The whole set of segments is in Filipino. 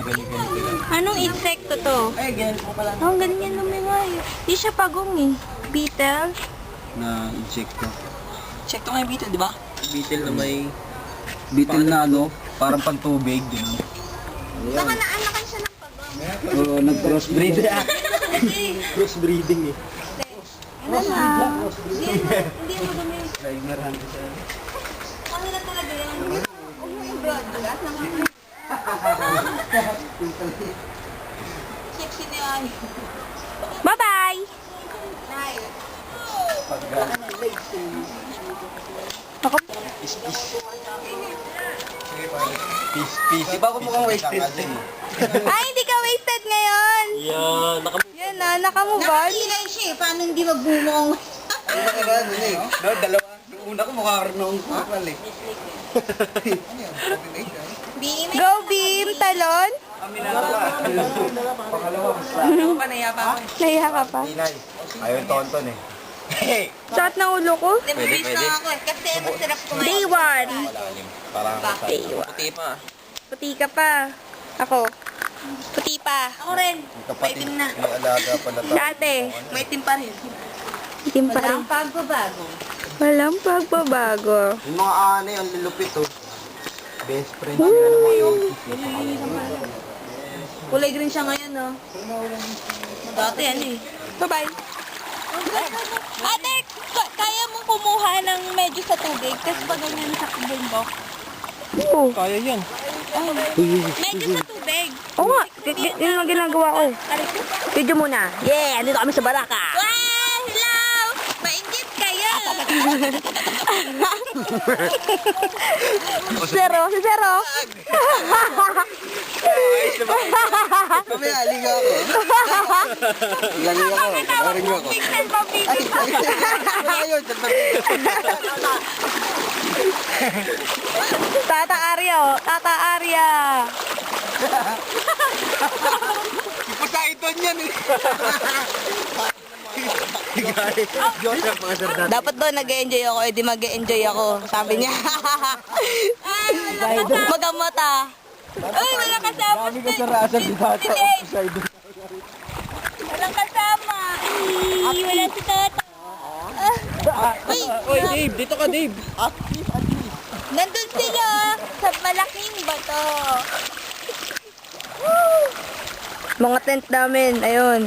ganito lang. Anong insekto to? Ay, ganyan po pala. Ang ganyan lumingay. Di siya pagong eh. Beetle? Na insekto. Insekto nga yung beetle, di ba? Beetle na may... Beetle na ano, parang pantubig. Gano'n. Baka naanakan siya ng pagong. Oo, nag-crossbreed. Crossbreeding eh. Ano na? Hindi mo dumi. Naigaran ko siya. Ano na talaga yan? Huwag mo yung broad. Sexy ni ay. Bye-bye! Ako? Peace. Di ba ako mukhang wasted? Ay, hindi ka wasted ngayon! Yan, Yan na, nakamubad. Nakakilay siya eh. Paano hindi magbumong? Ano ba kagano eh? No, dalawa. Yung una ko mukha karnong kupal eh. Go, Beam! Talon! Pangalawa, basta. Panaya pa ako. Nahiya ka pa. Inay. Ayun, tonton eh. Shot na ulo ko. Nabibis na ako eh. Kasi masarap kumain. Day 1. Malalim. Parang Day 1. Puti pa. Puti ka pa. Ako. Puti pa. Ako rin. kapatid. Maitim na. May alaga pala tayo. Dati. Maitim pa rin. Itim pa rin. Walang pagbabago. Walang pagbabago. Yung mga anay, ang lulupit oh. Best friend sila ng mga Kulay green siya ngayon, no? Dati yan eh. Bye-bye. Ate, kaya mong kumuha ng medyo sa tubig? Tapos pag ganyan sa bundok. Oo. Kaya yan. Medyo sa tubig. Oo nga. Yun ang ginagawa ko. Video muna. Yeah! Andito kami sa baraka. Wow! Hello! Mainggit kayo! Zero! Si Zero! Mamaya, liga ako. Liga ako. Pagarin niyo ako. Pixel pa, pixel pa. Ayun, Tata Arya, oh. Tata Arya. Poseidon yan eh. Dapat doon nag-enjoy ako, edi mag-enjoy ako. Sabi niya. Magamot ah. Uy, walang kasama. Dami ka sa rasa di bata. Poseidon. Walang kasama. Ay, wala si Tata. Uy, Dave. Dito ka, Dave. Nandun sila sa malaking bato. Mga tent namin, ayun.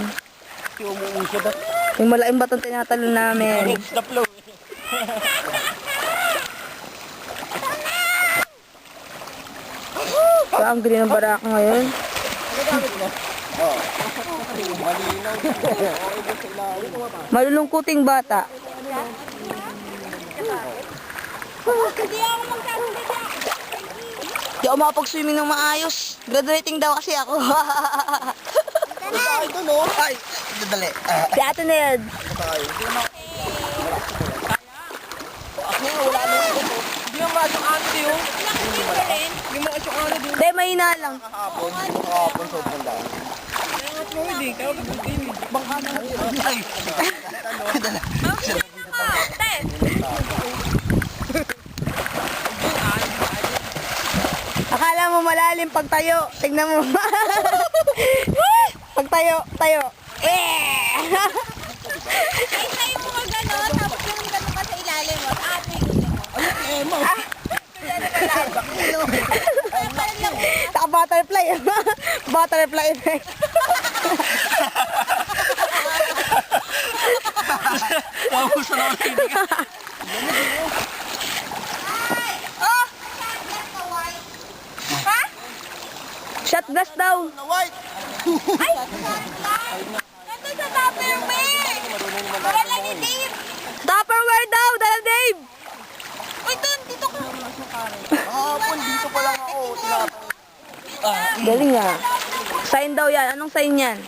Yung malaking batong tinatalo namin. Stop low. So, ang green ng barako ngayon. Malulungkuting bata. Di ako makapag-swimming ng maayos. Graduating daw kasi ako. Ito no. Ay, dali. Si Ate Ned. Hindi naman masyong ano yun. Hindi mo masyong ano yun. Hindi, mahina lang. Kahapon sobrang dami. Kaya mo hindi. Kaya mo hindi. Bangka na. Ay. Akala mo malalim pagtayo. Tignan mo. Pagtayo, tayo. Eh! Ay, tayo mo mag-ano, tapos yung gano'n ka sa ilalim mo. Ate, mo. Naka-butterfly. Butterfly effect. Tapos na ako Oh! Ha? Shot glass daw. white. Ay! Nandun sa Tupperware! Dala ni Dave! Tupperware daw! Dala Dave! Uy, dun! Dito ka! Kahapon dito pa lang ako. Galing nga. Sign daw yan. Anong sign yan?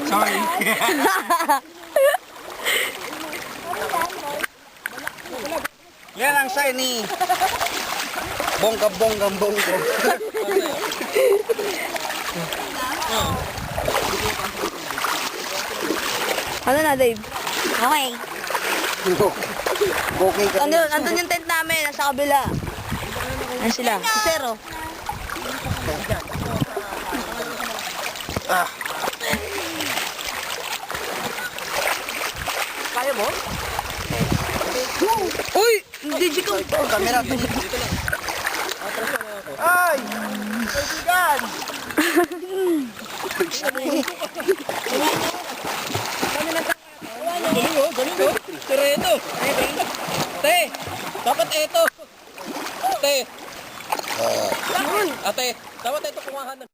Sorry. Yan ang sign ni bongga. Ano na, Dave? Okay. Okay ka. Andun yung tent namin, nasa kabila. Ayan sila. Zero. Kaya mo? Uy! Hindi ka. Camera. Ay! Kaibigan! Galing oh. Tireto. Te, dapat ito. Te. Ate, dapat ito kumahan.